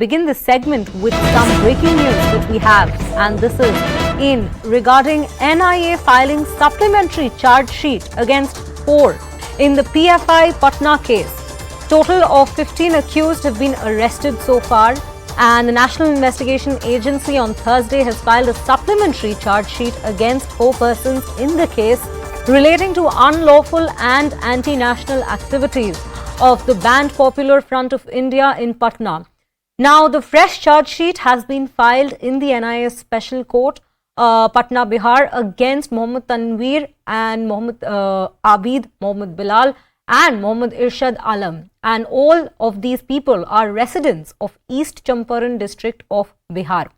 begin this segment with some breaking news that we have, and this is regarding NIA filing supplementary charge sheet against 4 in the PFI Patna case. Total of 15 accused have been arrested so far, and the National Investigation Agency on Thursday has filed a supplementary charge sheet against 4 persons in the case relating to unlawful and anti-national activities of the banned Popular Front of India in Patna. Now, the fresh charge sheet has been filed in the NIA Special Court, Patna, Bihar, against Mohammad Tanveer and Mohammad Abid, Mohammad Bilal and Mohammad Irshad Alam. And all of these people are residents of East Champaran district of Bihar.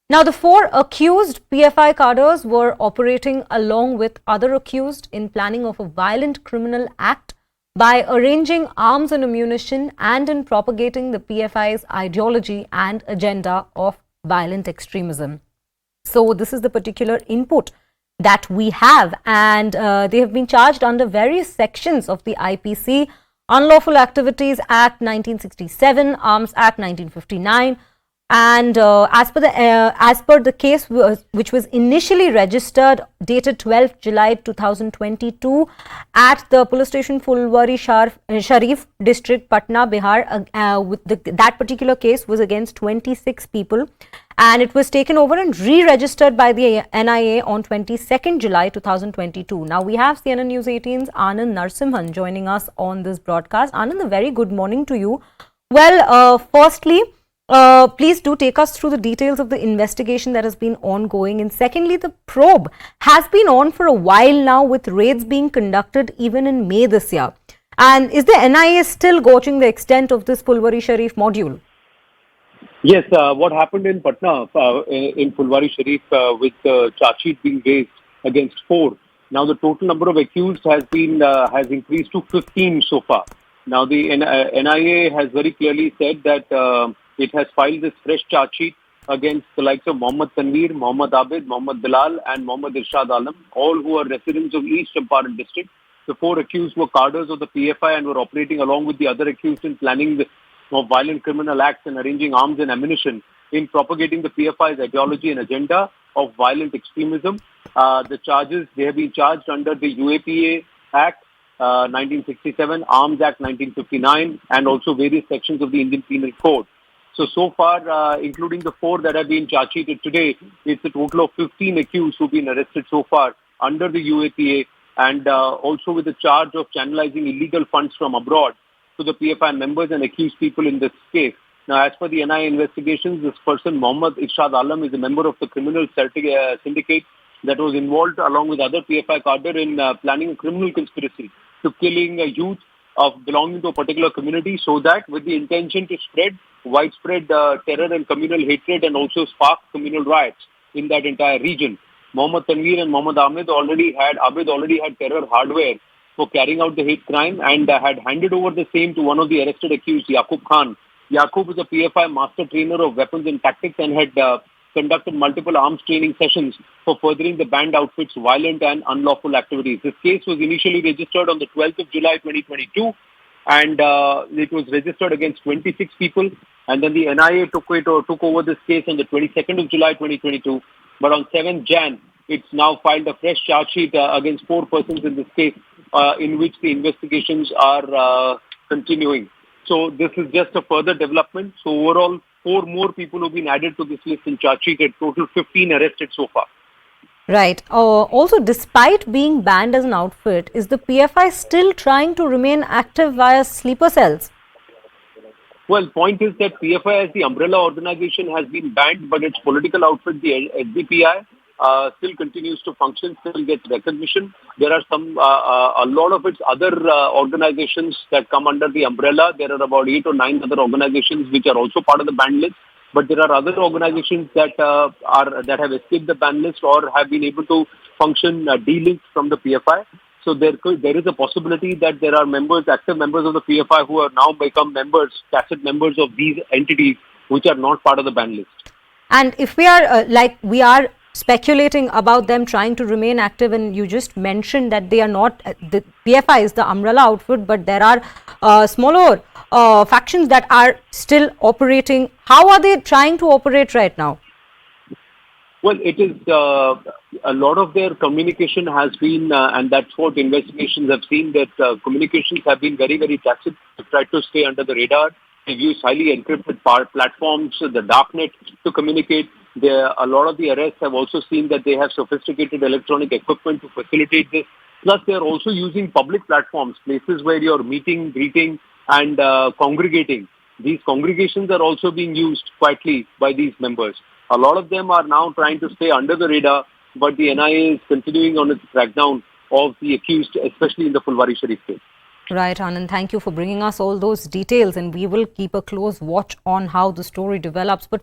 Now, the 4 accused PFI cadres were operating along with other accused in planning of a violent criminal act by arranging arms and ammunition and in propagating the PFI's ideology and agenda of violent extremism. So, this is the particular input that we have, and they have been charged under various sections of the IPC: Unlawful Activities Act 1967, Arms Act 1959, and as per the case which was initially registered dated 12th July 2022 at the police station Fulwari Sharif district, Patna, Bihar, that particular case was against 26 people, and it was taken over and re-registered by the NIA on 22nd July 2022. Now, we have CNN News 18's Anand Narsimhan joining us on this broadcast. Anand, a very good morning to you. Well, firstly, please do take us through the details of the investigation that has been ongoing. And secondly, the probe has been on for a while now, with raids being conducted even in May this year. And is the NIA still gauging the extent of this Fulwari Sharif module? Yes, what happened in Patna, in Fulwari Sharif, with the charge sheet being raised against 4. Now, the total number of accused has increased to 15 so far. Now, the NIA has very clearly said that it has filed this fresh charge sheet against the likes of Mohammad Tanveer, Mohammad Abid, Mohammad Bilal and Mohammad Irshad Alam, all who are residents of East Champaran district. The 4 accused were cadres of the PFI and were operating along with the other accused in planning of violent criminal acts and arranging arms and ammunition in propagating the PFI's ideology and agenda of violent extremism. The charges, they have been charged under the UAPA Act 1967, Arms Act 1959 and also various sections of the Indian Penal Code. So far, including the 4 that have been charge sheeted today, it's a total of 15 accused who've been arrested so far under the UAPA, and also with the charge of channelizing illegal funds from abroad to the PFI members and accused people in this case. Now, as per the NIA investigations, this person, Mohammad Irshad Alam, is a member of the criminal syndicate that was involved along with other PFI cadre in planning a criminal conspiracy to killing youth of belonging to a particular community, so that with the intention to spread widespread terror and communal hatred and also spark communal riots in that entire region. Mohammad Tanveer and Mohammad Abid already had terror hardware for carrying out the hate crime and had handed over the same to one of the arrested accused, Yaqub Khan. Yaqub is a PFI master trainer of weapons and tactics and had conducted multiple arms training sessions for furthering the banned outfit's violent and unlawful activities. This case was initially registered on the 12th of July 2022 and it was registered against 26 people, and then the NIA took over this case on the 22nd of July 2022. But on 7th Jan, it's now filed a fresh charge sheet against 4 persons in this case, in which the investigations are continuing. So this is just a further development. So overall, 4 more people have been added to this list in charge sheet, and total 15 arrested so far. Right. Also, despite being banned as an outfit, is the PFI still trying to remain active via sleeper cells? Well, point is that PFI as the umbrella organization has been banned, but its political outfit, the SDPI, still continues to function, still gets recognition. There are a lot of its other organizations that come under the umbrella. There are about 8 or 9 other organizations which are also part of the ban list. But there are other organizations that have escaped the ban list or have been able to function de-linked from the PFI. So there is a possibility that there are active members of the PFI who have now become tacit members of these entities which are not part of the ban list. And if we are speculating about them trying to remain active, and you just mentioned that they are not, the PFI is the umbrella outfit, but there are smaller factions that are still operating. How are they trying to operate right now? Well, it is a lot of their communication has been, and that's what investigations have seen, that communications have been very, very tacit. They've tried to stay under the radar. They've used highly encrypted platforms, the darknet, to communicate. A lot of the arrests have also seen that they have sophisticated electronic equipment to facilitate this. Plus, they are also using public platforms, places where you're meeting, greeting, and congregating. These congregations are also being used quietly by these members. A lot of them are now trying to stay under the radar, but the NIA is continuing on its crackdown of the accused, especially in the Fulwari Sharif case. Right, Anand. Thank you for bringing us all those details, and we will keep a close watch on how the story develops. But